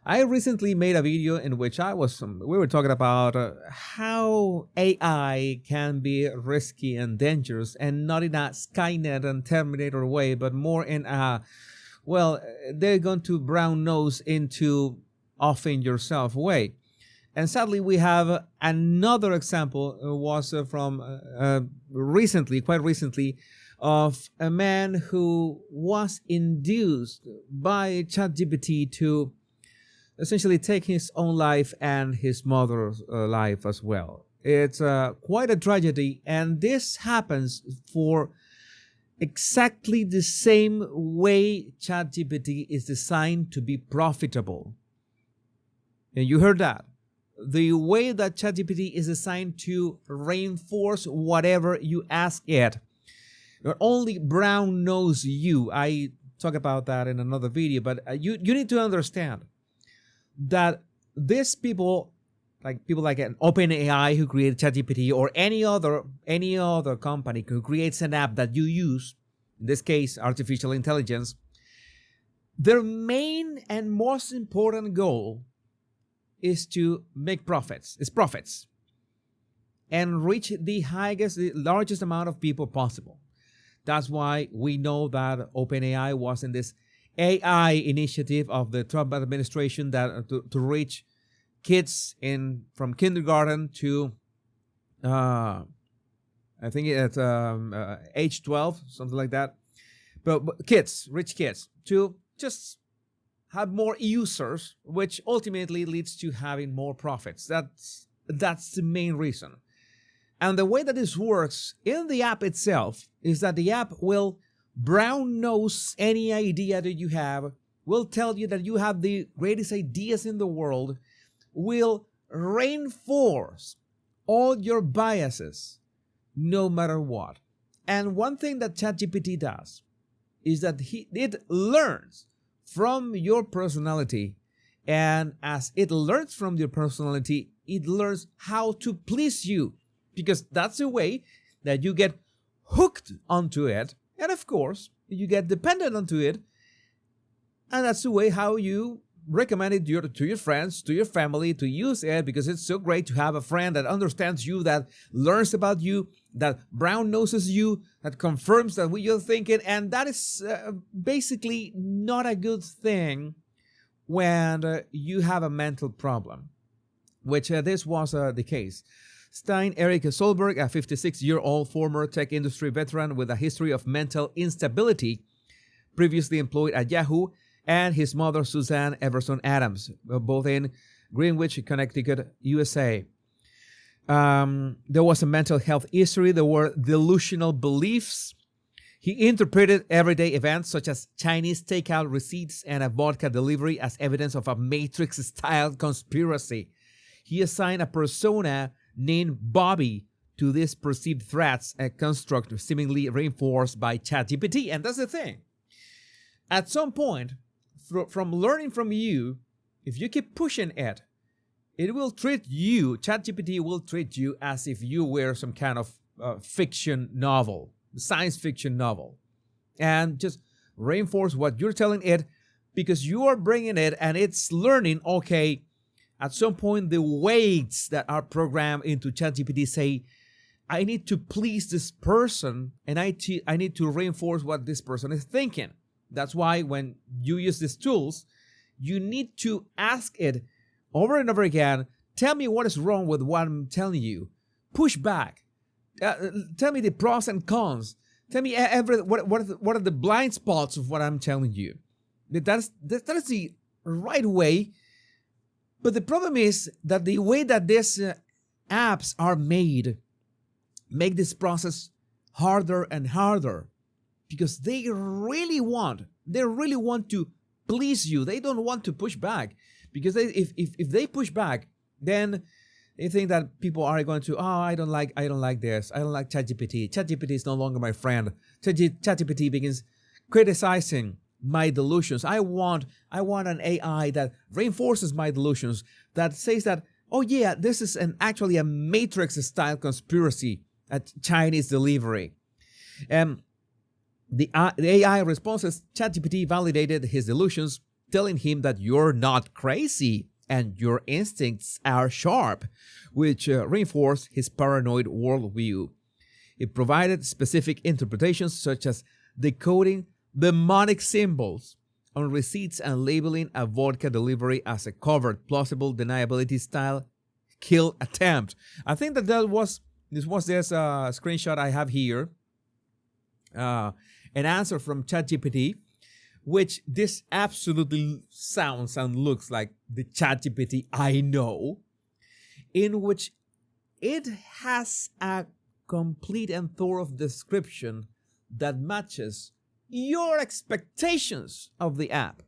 I recently made a video in which we were talking about how AI can be risky and dangerous, and not in a Skynet and Terminator way, but more in a, well, they're going to brown nose into offing yourself way. And sadly, we have another example, was from quite recently, of a man who was induced by ChatGPT to essentially take his own life and his mother's life as well. It's quite a tragedy, and this happens for exactly the same way ChatGPT is designed to be profitable. And you heard that. The way that ChatGPT is designed to reinforce whatever you ask it. Not only brown nose you. I talk about that in another video, but you need to understand that these people like an OpenAI who created ChatGPT, or any other company who creates an app that you use, in this case artificial intelligence, their main and most important goal is to make profits, and reach the largest amount of people possible. That's why we know that OpenAI was in this AI initiative of the Trump administration that to reach kids from kindergarten to I think it's age 12, something like that. But rich kids, to just have more users, which ultimately leads to having more profits. That's the main reason. And the way that this works in the app itself is that the app will brown nose any idea that you have, will tell you that you have the greatest ideas in the world, will reinforce all your biases no matter what. And one thing that ChatGPT does is that it learns from your personality, and as it learns from your personality, it learns how to please you, because that's the way that you get hooked onto it. And of course, you get dependent onto it. And that's the way how you recommend it to your friends, to your family, to use it, because it's so great to have a friend that understands you, that learns about you, that brown noses you, that confirms that what you're thinking. And that is basically not a good thing when you have a mental problem, which this was the case. Stein Eric Solberg, a 56-year-old former tech industry veteran with a history of mental instability, previously employed at Yahoo, and his mother, Suzanne Everson Adams, both in Greenwich, Connecticut, USA. There was a mental health history. There were delusional beliefs. He interpreted everyday events such as Chinese takeout receipts and a vodka delivery as evidence of a Matrix-style conspiracy. He assigned a persona named Bobby to these perceived threats, a construct seemingly reinforced by ChatGPT. And that's the thing. At some point, from learning from you, if you keep pushing it, it will treat you, ChatGPT will treat you as if you were some kind of fiction novel, science fiction novel, and just reinforce what you're telling it, because you are bringing it and it's learning, okay, at some point the weights that are programmed into ChatGPT say, I need to please this person, and I need to reinforce what this person is thinking. That's why when you use these tools, you need to ask it over and over again, tell me what is wrong with what I'm telling you. Push back. Tell me the pros and cons. Tell me what are the blind spots of what I'm telling you. That is the right way. But the problem is that the way that these apps are made make this process harder and harder, because they really want to please you. They don't want to push back, because if they push back, then they think that people are going to, I don't like this. I don't like ChatGPT. ChatGPT is no longer my friend. ChatGPT begins criticizing my delusions. I want an AI that reinforces my delusions, that says that, oh yeah, this is actually a Matrix-style conspiracy, a Chinese delivery. The AI responses, ChatGPT validated his delusions telling him that you're not crazy and your instincts are sharp, which reinforced his paranoid worldview. It provided specific interpretations such as decoding demonic symbols on receipts and labeling a vodka delivery as a covert, plausible deniability style kill attempt. I think that this screenshot I have here, an answer from ChatGPT, which this absolutely sounds and looks like the ChatGPT I know, in which it has a complete and thorough description that matches your expectations of the app.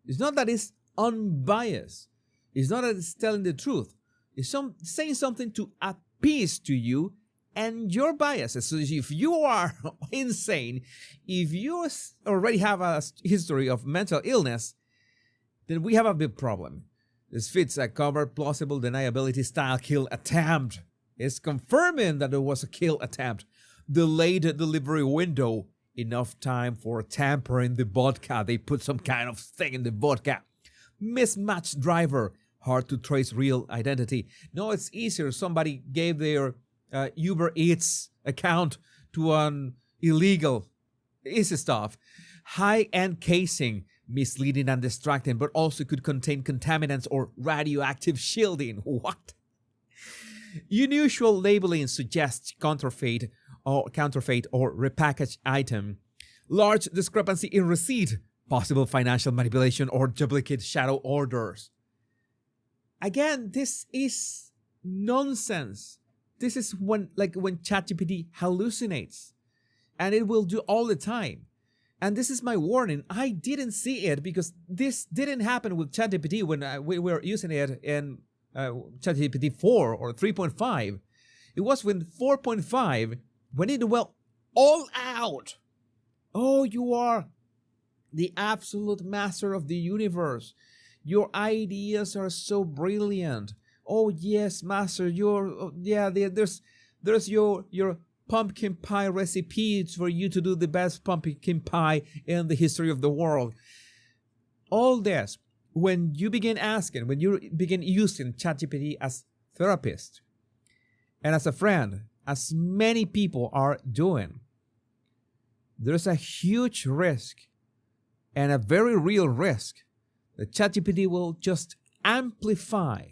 It's not that it's unbiased. It's not that it's telling the truth. It's saying something to appease to you and your biases. So if you are insane, if you already have a history of mental illness, then we have a big problem. This fits a covered, plausible deniability style kill attempt. It's confirming that it was a kill attempt. Delayed delivery window, enough time for tampering the vodka. They put some kind of thing in the vodka. Mismatched driver, hard to trace real identity. No, it's easier. Somebody gave their Uber Eats account to an illegal. Easy stuff. High-end casing, misleading and distracting, but also could contain contaminants or radioactive shielding. What? Unusual labeling suggests counterfeit or repackaged item. Large discrepancy in receipt, possible financial manipulation or duplicate shadow orders. Again, this is nonsense. This is when ChatGPT hallucinates, and it will do all the time. And this is my warning. I didn't see it because this didn't happen with ChatGPT when we were using it in ChatGPT 4 or 3.5. It was with 4.5 when it went all out. Oh, you are the absolute master of the universe. Your ideas are so brilliant. Oh yes, master. There's your pumpkin pie recipes for you to do the best pumpkin pie in the history of the world. All this, when you begin using ChatGPT as therapist and as a friend, as many people are doing, there's a huge risk and a very real risk that ChatGPT will just amplify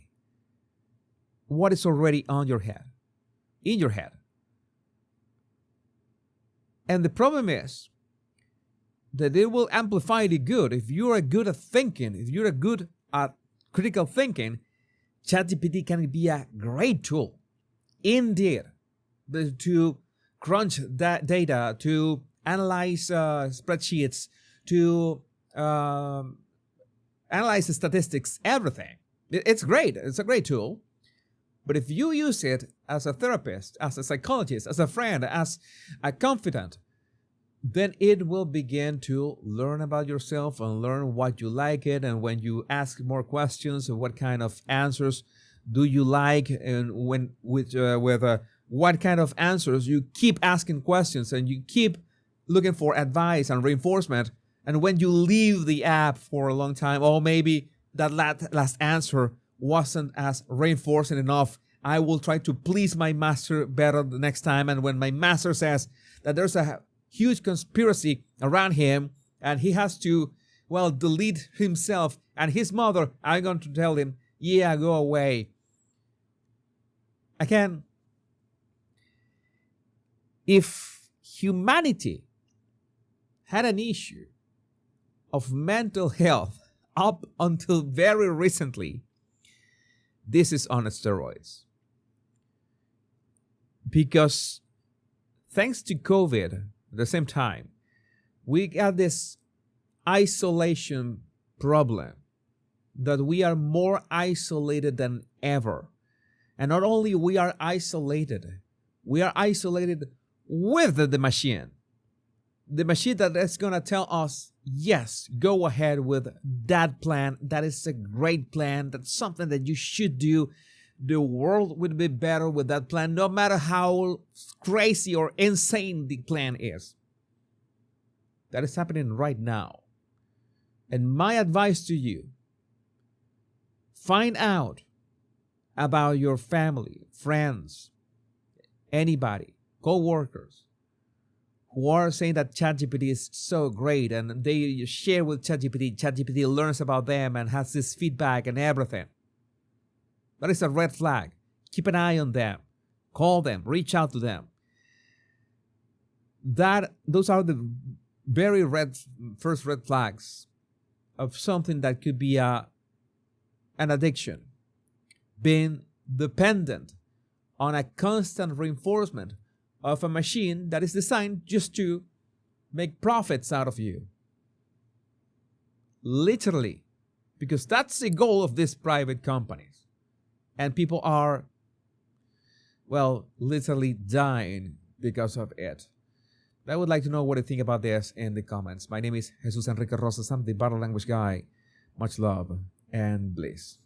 what is already in your head. And the problem is that it will amplify the good. If you are good at thinking, if you're good at critical thinking, ChatGPT can be a great tool. Indeed, to crunch that data, to analyze spreadsheets, to analyze the statistics, everything. It's great. It's a great tool. But if you use it as a therapist, as a psychologist, as a friend, as a confidant, then it will begin to learn about yourself and learn what you like it. And when you ask more questions, what kind of answers do you like, and what kind of answers, you keep asking questions and you keep looking for advice and reinforcement. And when you leave the app for a long time, oh, maybe that last answer wasn't as reinforcing enough. I will try to please my master better the next time. And when my master says that there's a huge conspiracy around him and he has to, delete himself and his mother, I'm going to tell him, yeah, go away. Again, if humanity had an issue of mental health up until very recently, this is on steroids. Because thanks to COVID, at the same time, we got this isolation problem, that we are more isolated than ever. And not only we are isolated with the machine. The machine that is going to tell us, yes, go ahead with that plan. That is a great plan. That's something that you should do. The world would be better with that plan, no matter how crazy or insane the plan is. That is happening right now. And my advice to you, find out about your family, friends, anybody, co-workers who are saying that ChatGPT is so great and they share with ChatGPT. ChatGPT learns about them and has this feedback and everything. That is a red flag. Keep an eye on them. Call them. Reach out to them. Those are the very first red flags of something that could be an addiction. Being dependent on a constant reinforcement of a machine that is designed just to make profits out of you. Literally, because that's the goal of these private companies. And people are, well, literally dying because of it. I would like to know what you think about this in the comments. My name is Jesus Enrique Rosas. I'm the Bottle Language Guy. Much love and bliss.